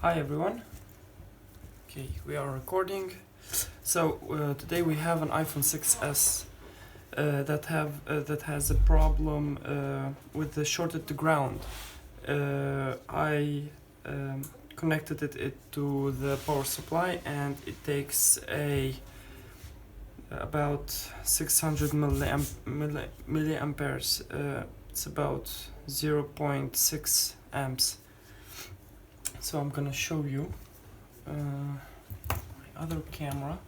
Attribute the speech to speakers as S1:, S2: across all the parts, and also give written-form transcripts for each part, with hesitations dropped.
S1: Hi everyone. Okay, we are recording. So today we have an iPhone 6s that has a problem with the shorted to ground. I connected it to the power supply, and it takes about 600 milliamperes. It's about 0.6 amps. So I'm gonna show you my other camera.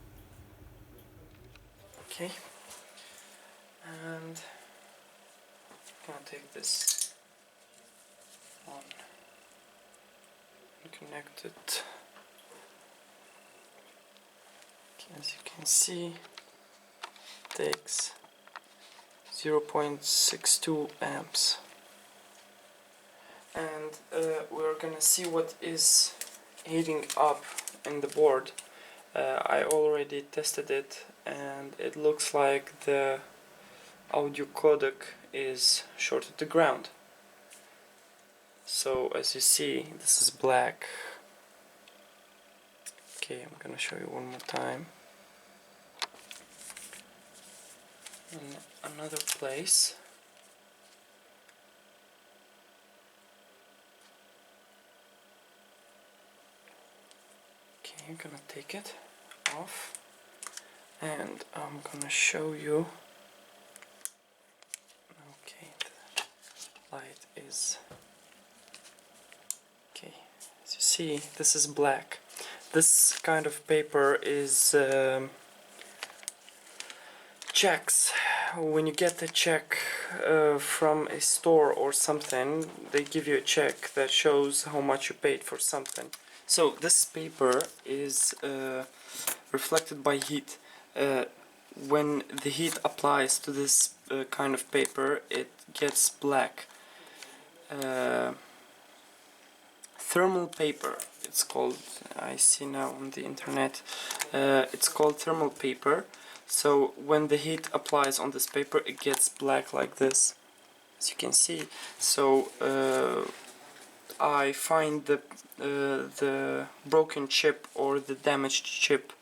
S1: Okay, and I'm gonna take this on and connect it. Okay, as you can see, it takes 0.62 amps, and we're gonna see what is heating up in the board. I already tested it, and it looks like the audio codec is shorted to ground. So as you see, this is black. Okay, I'm gonna show you one more time. In another place. Okay, I'm gonna take it off, and I'm gonna show you. Okay, the light is okay. As you see, this is black. This kind of paper is checks. When you get a check from a store or something, they give you a check that shows how much you paid for something. So this paper is reflected by heat. When the heat applies to this kind of paper, it gets black. Thermal paper, it's called. I see now on the internet. It's called thermal paper. So when the heat applies on this paper, it gets black like this, as you can see. So I find the broken chip or the damaged chip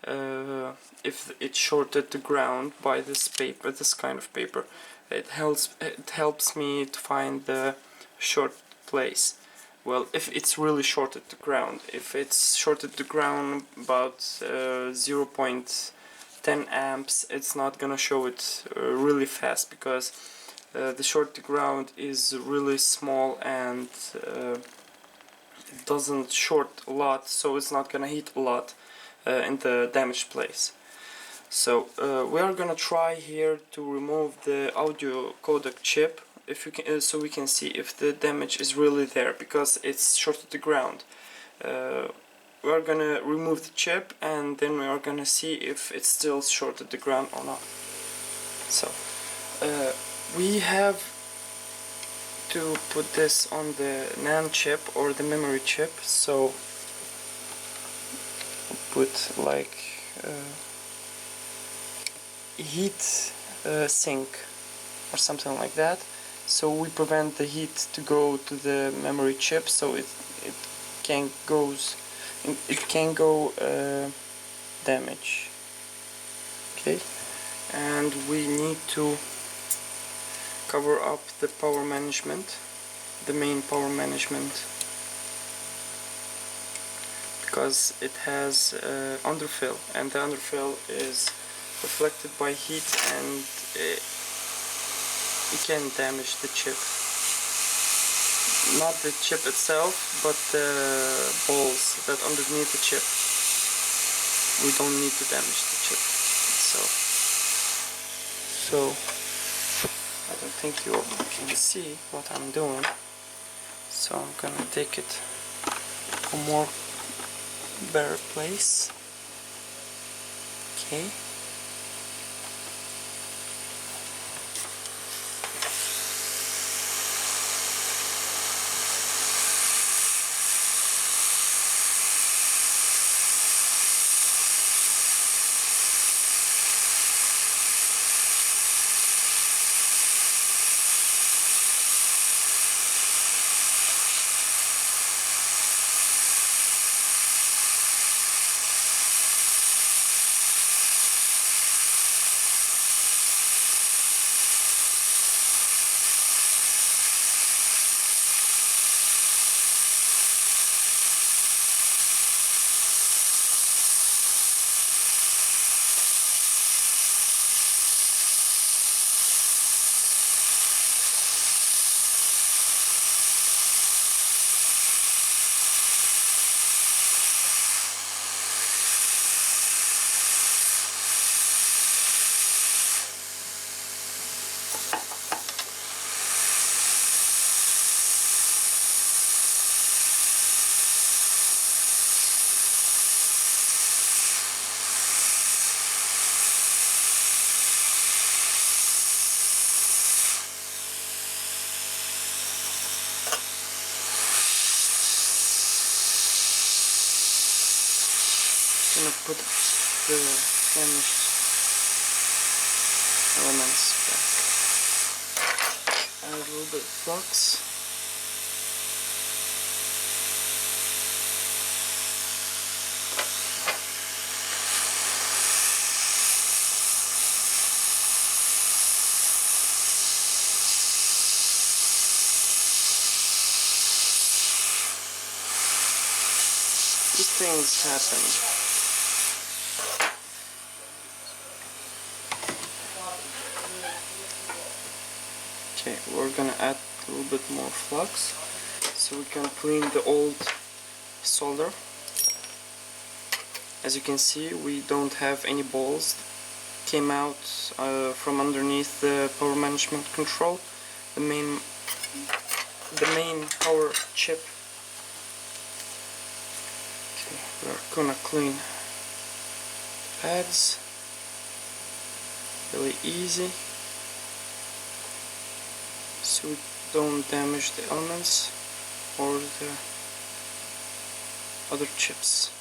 S1: if it's shorted to ground by this paper, this kind of paper. It helps me to find the short place. Well, if it's really shorted to ground. If it's shorted to ground about 0.10 amps, it's not gonna show it really fast, because the short to ground is really small, and it doesn't short a lot, so it's not gonna heat a lot in the damaged place. So we are gonna try here to remove the audio codec chip, if you can, so we can see if the damage is really there, because it's shorted to ground. We are gonna remove the chip, and then we are gonna see if it's still shorted to ground or not. So we have to put this on the NAND chip or the memory chip. So we'll put like heat sink or something like that, so we prevent the heat to go to the memory chip, so it can go damage. Okay, and we need to cover up the power management, the main power management, because it has underfill, and the underfill is reflected by heat, and it can damage the chip. Not the chip itself, but the balls that underneath the chip. We don't need to damage the chip itself. So I don't think you can see what I'm doing. So I'm gonna take it to a more better place. Okay. gonna put the damaged elements back. Add a little bit of flux. These things happen. Okay, we're gonna add a little bit more flux so we can clean the old solder. As you can see, we don't have any balls came out from underneath the power management control, the main power chip. Okay, we're gonna clean the pads really easy, so we don't damage the elements or the other chips.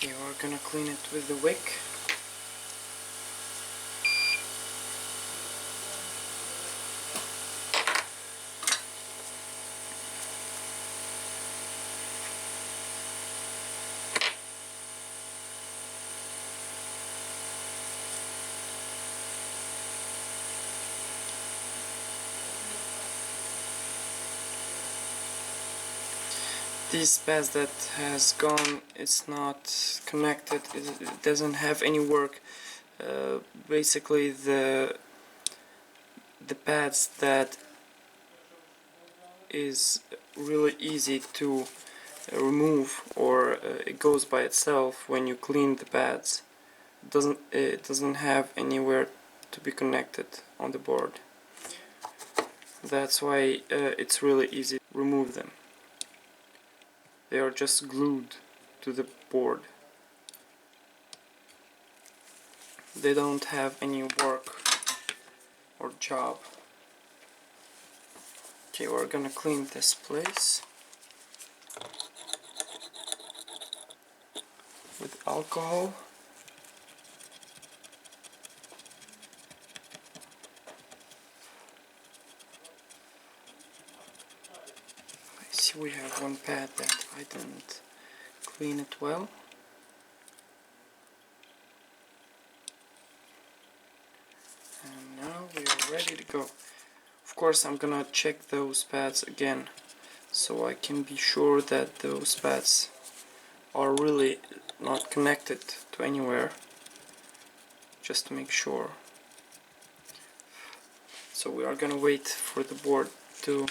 S1: Okay, we're gonna clean it with the wick. This pads that has gone, it's not connected, it doesn't have any work. Basically the pads that is really easy to remove, or it goes by itself when you clean the pads. It doesn't have anywhere to be connected on the board. That's why it's really easy to remove them. They are just glued to the board. They don't have any work or job. Okay, we're gonna clean this place with alcohol. I see we have one pad that I didn't clean it well. And now we are ready to go. Of course, I'm gonna check those pads again so I can be sure that those pads are really not connected to anywhere, just to make sure. So we are gonna wait for the board to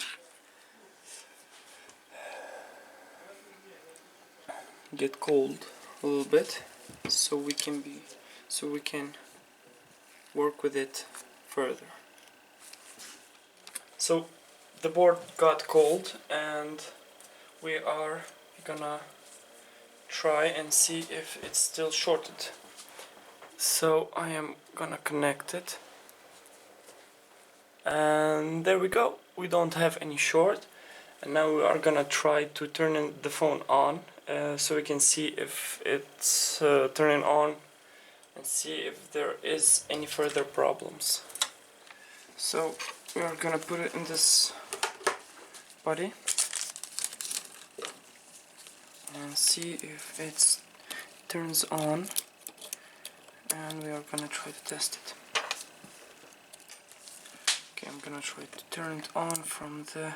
S1: get cold a little bit so we can work with it further. So the board got cold and we are gonna try and see if it's still shorted. So I am gonna connect it, and there we go, we don't have any short. And now we are gonna try to turn the phone on so we can see if it's turning on and see if there is any further problems. So we are gonna put it in this body and see if it turns on, and we are gonna try to test it. Okay, I'm gonna try to turn it on from the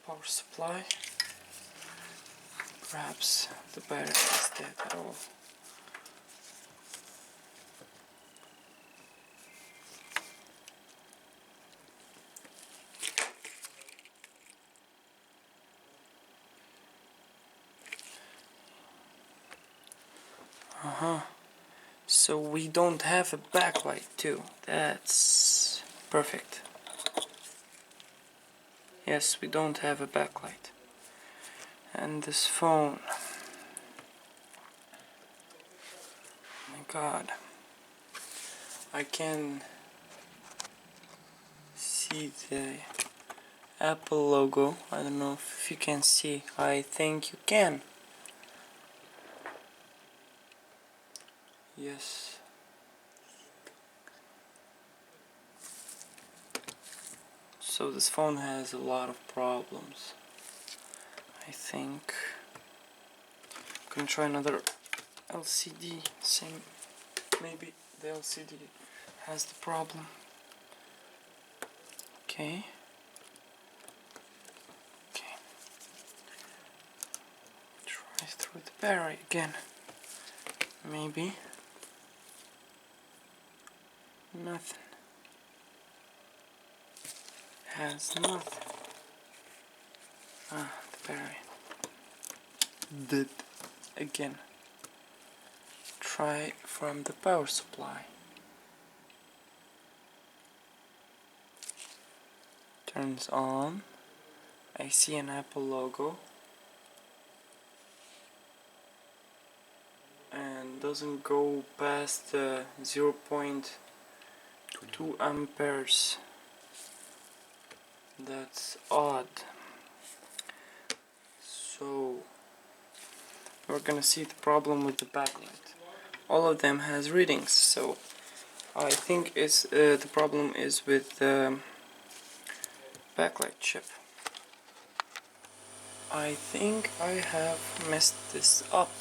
S1: power supply. Perhaps the battery is dead at all. So we don't have a backlight too. That's perfect. Yes, we don't have a backlight. And this phone, oh my god, I can see the Apple logo. I don't know if you can see. I think you can. Yes. So this phone has a lot of problems. I think I'm gonna try another LCD. Same, maybe the LCD has the problem. Okay. Okay. Try through the battery again. Maybe. Nothing. Has nothing. Ah, the battery. Dead. Again. Try from the power supply. Turns on. I see an Apple logo. And doesn't go past 0.2 amperes. That's odd. So we're gonna see the problem with the backlight. All of them has readings, so I think it's the problem is with the backlight chip. I think I have messed this up.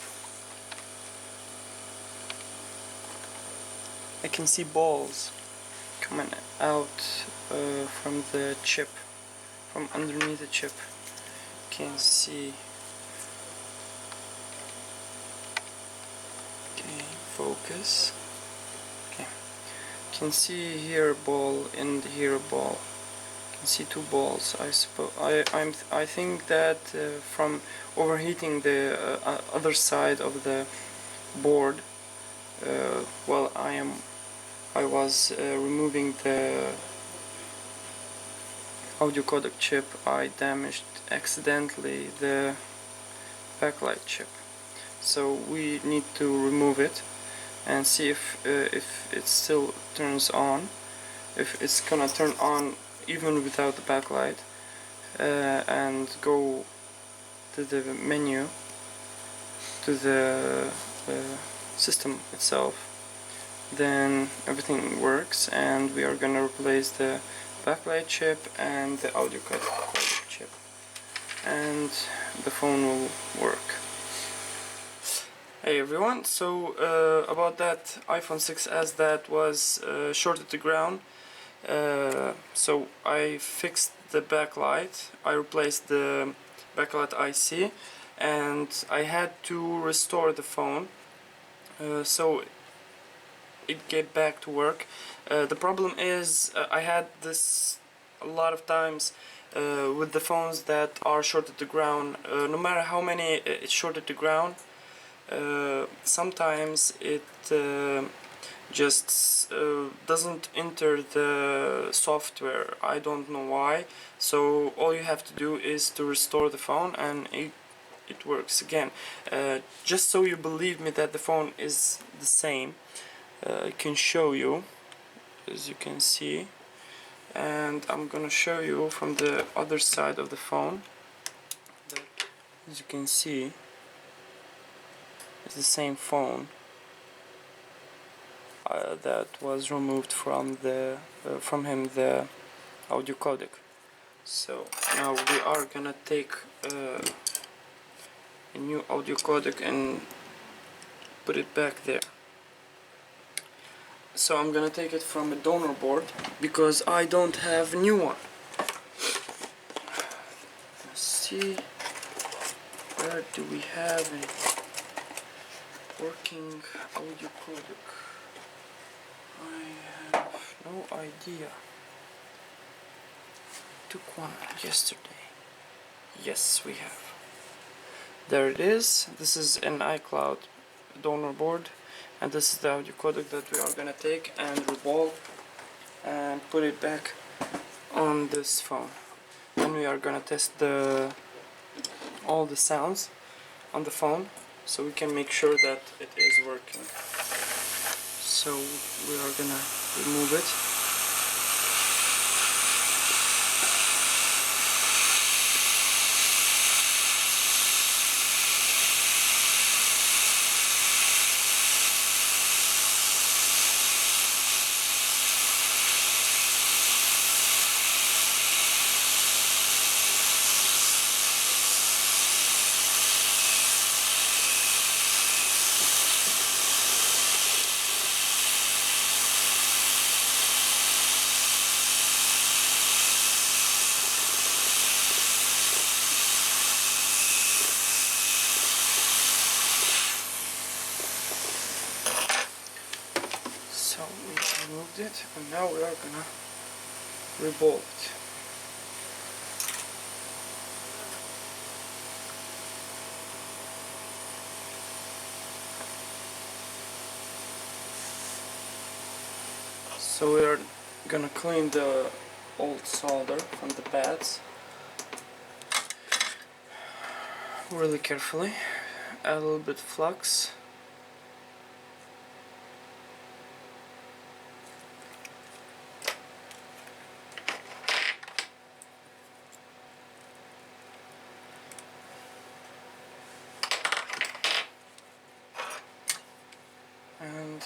S1: I can see balls coming out from the chip, from underneath the chip. Can see. Okay, focus. Okay, can see here a ball and here a ball. Can see two balls. I suppose I think that from overheating the other side of the board. Well, I was removing the audio codec chip. I damaged accidentally the backlight chip, so we need to remove it and see if it still turns on, if it's gonna turn on even without the backlight, and go to the menu, to the system itself. Then everything works, and we are gonna replace the backlight chip and the audio codec chip, and the phone will work. Hey everyone, so about that iPhone 6s that was shorted to ground, so I fixed the backlight, I replaced the backlight IC, and I had to restore the phone, so it get back to work. The problem is I had this a lot of times with the phones that are shorted to ground. No matter how many it's shorted to ground, sometimes it just doesn't enter the software. I don't know why. So all you have to do is to restore the phone, and it works again. Just so you believe me that the phone is the same, I can show you, as you can see, and I'm gonna show you from the other side of the phone that, as you can see, it's the same phone that was removed from the the audio codec. So now we are gonna take a new audio codec and put it back there. So I'm gonna take it from a donor board because I don't have a new one. Let's see, where do we have a working audio codec? I have no idea. Took one yesterday. Yes, we have. There it is. This is an iCloud donor board, and this is the audio codec that we are gonna take and reball and put it back on this phone. Then we are gonna test all the sounds on the phone so we can make sure that it is working. So we are gonna remove it. So we removed it, and now we are gonna reball it. So we are gonna clean the old solder from the pads really carefully. Add a little bit flux. And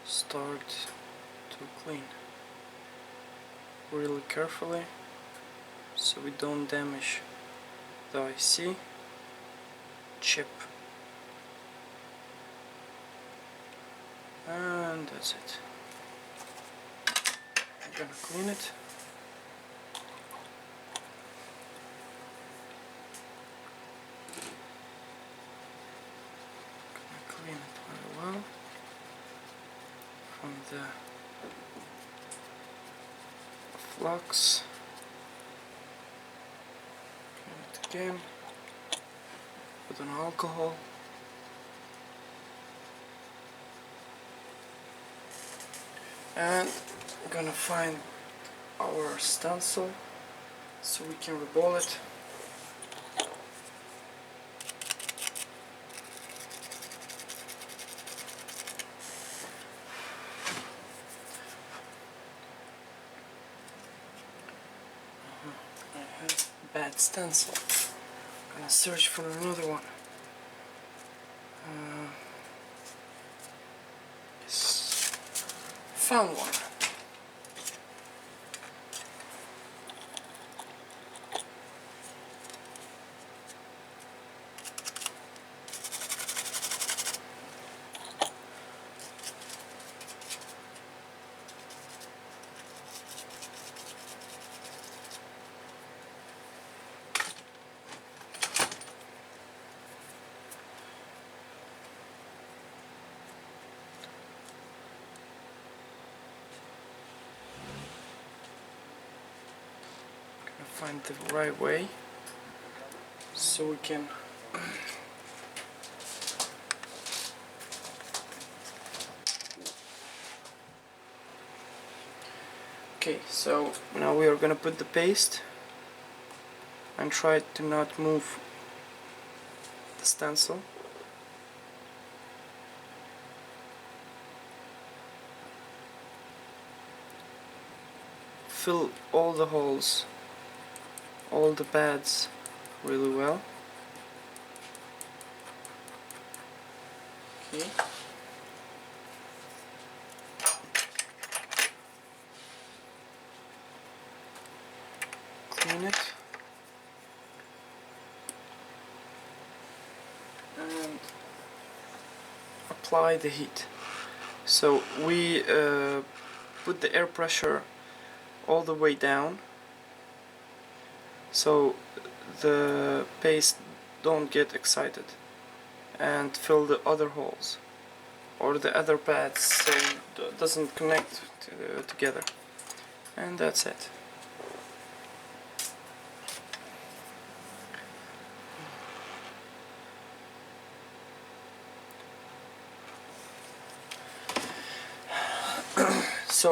S1: start to clean really carefully so we don't damage the IC chip. And that's it. I'm gonna clean it. Clean it very well from the flux. Clean it again with an alcohol. And we're gonna find our stencil so we can reball it. I have a bad stencil. I'm gonna search for another one. Yes. Found one. Find the right way so we can okay, so now we are gonna put the paste and try to not move the stencil. Fill all the holes, all the pads really well. Okay. Clean it. And apply the heat. So we put the air pressure all the way down so the paste don't get excited and fill the other holes or the other pads so it doesn't connect together, and that's it. So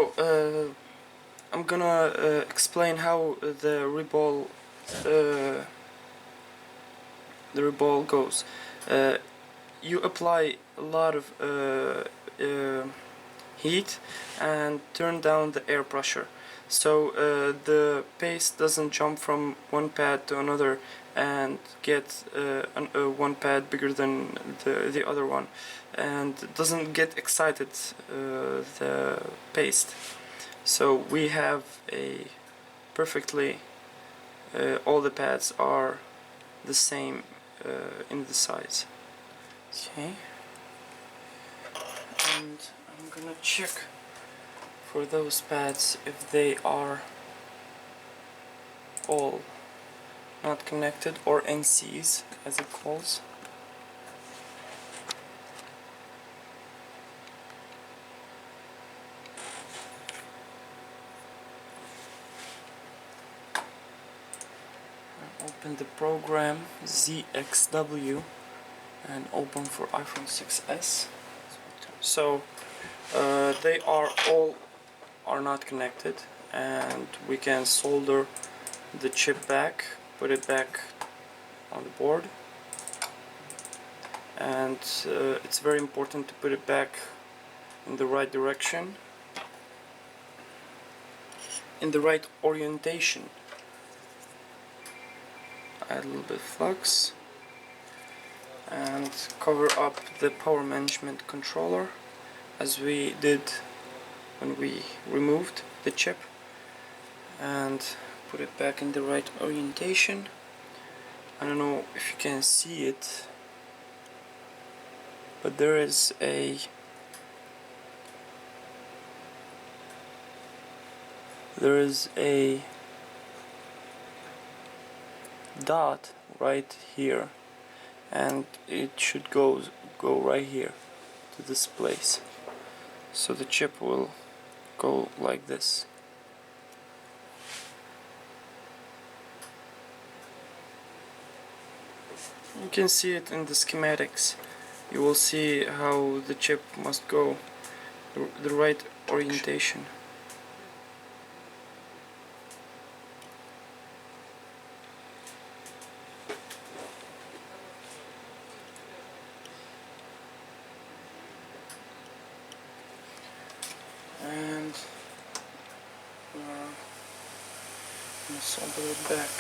S1: I'm gonna explain how uh, the reball goes. You apply a lot of heat and turn down the air pressure, so the paste doesn't jump from one pad to another and get one pad bigger than the other one, and doesn't get excited, the paste. So we have a perfectly all the pads are the same in the size. Okay, and I'm gonna check for those pads if they are all not connected, or NCs as it calls. Open the program ZXW and open for iPhone 6s. So they are all not connected, and we can solder the chip back, put it back on the board, and it's very important to put it back in the right direction, in the right orientation. Add a little bit of flux and cover up the power management controller as we did when we removed the chip, and put it back in the right orientation. I don't know if you can see it, but there is a dot right here, and it should go right here to this place, so the chip will go like this. You can see it in the schematics. You will see how the chip must go the right orientation. And I'm gonna solder it back.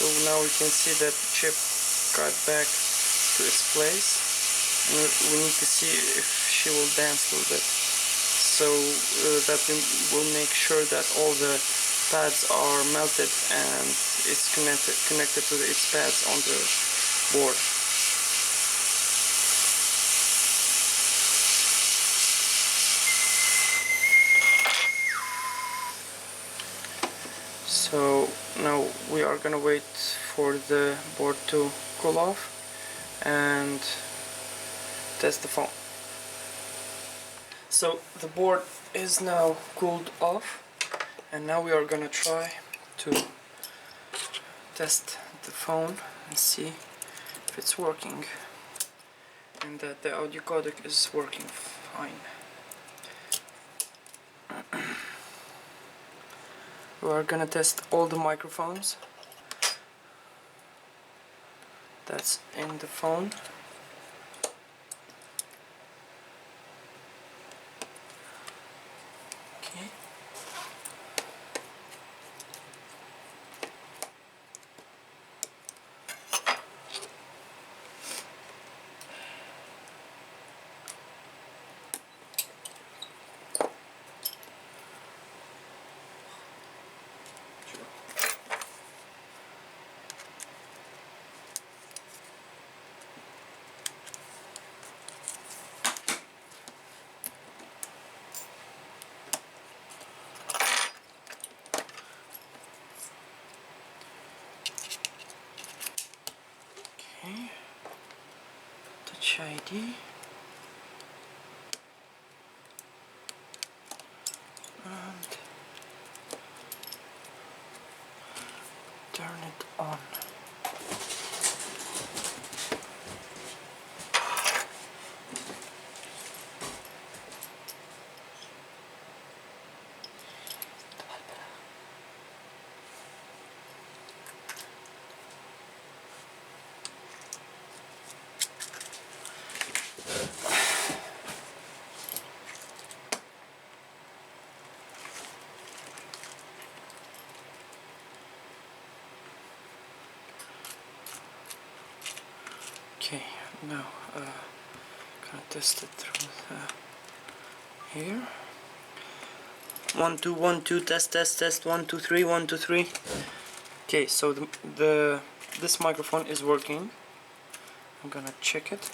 S1: So now we can see that the chip got back to its place, and we need to see if she will dance a little bit, so that we will make sure that all the pads are melted and it's connected to its pads on the board. So now we are gonna wait for the board to cool off and test the phone. So the board is now cooled off, and now we are gonna try to test the phone and see if it's working and that the audio codec is working fine. We are gonna test all the microphones that's in the phone. Okay. ID and turn it on. Okay, now gonna test it through here. 1 2 1 2 test 1 2 3 1 2 3. Okay, so this microphone is working. I'm gonna check it.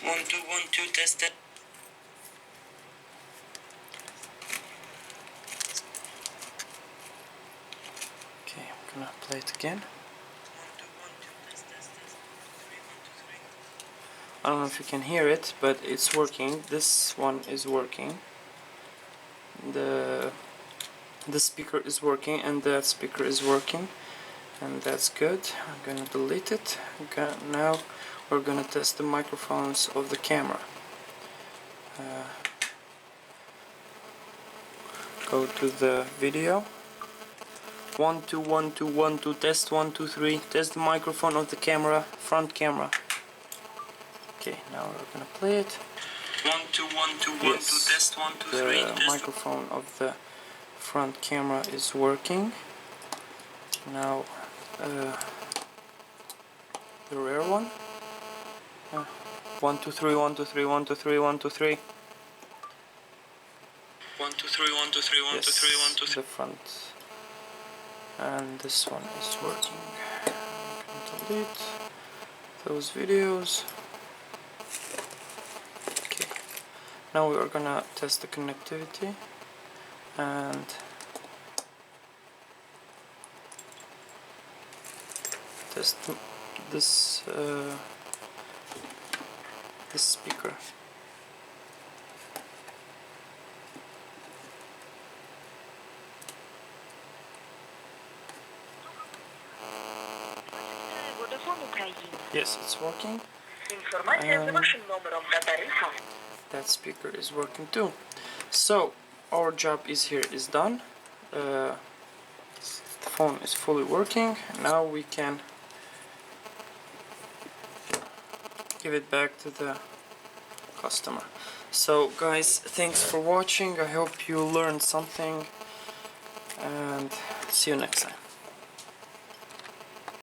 S1: 1 2 1 2 test it. Okay, I'm gonna play it again. I don't know if you can hear it, but it's working. This one is working. The speaker is working, and that speaker is working, and that's good. I'm gonna delete it. Now we're gonna test the microphones of the camera. Go to the video. 1 2 1 2 1 2 test 1 2 3. Test the microphone of the camera, front camera. Okay, now we're gonna play it. 1 2 1 2 1 2 test 1 2 3. The microphone of the front camera is working. Now the rear one. 1 2 3 1 2 3 1 2 3 1 2 3. 1 2 3 1 2 3 1 2 3 1 2 3. The front. And this one is working. I'm gonna delete those videos. Okay. Now we are gonna test the connectivity and test this this speaker. Yes, it's working. That speaker is working too. So our job is done. The phone is fully working. Now we can give it back to the customer. So guys, thanks for watching. I hope you learned something, and see you next time.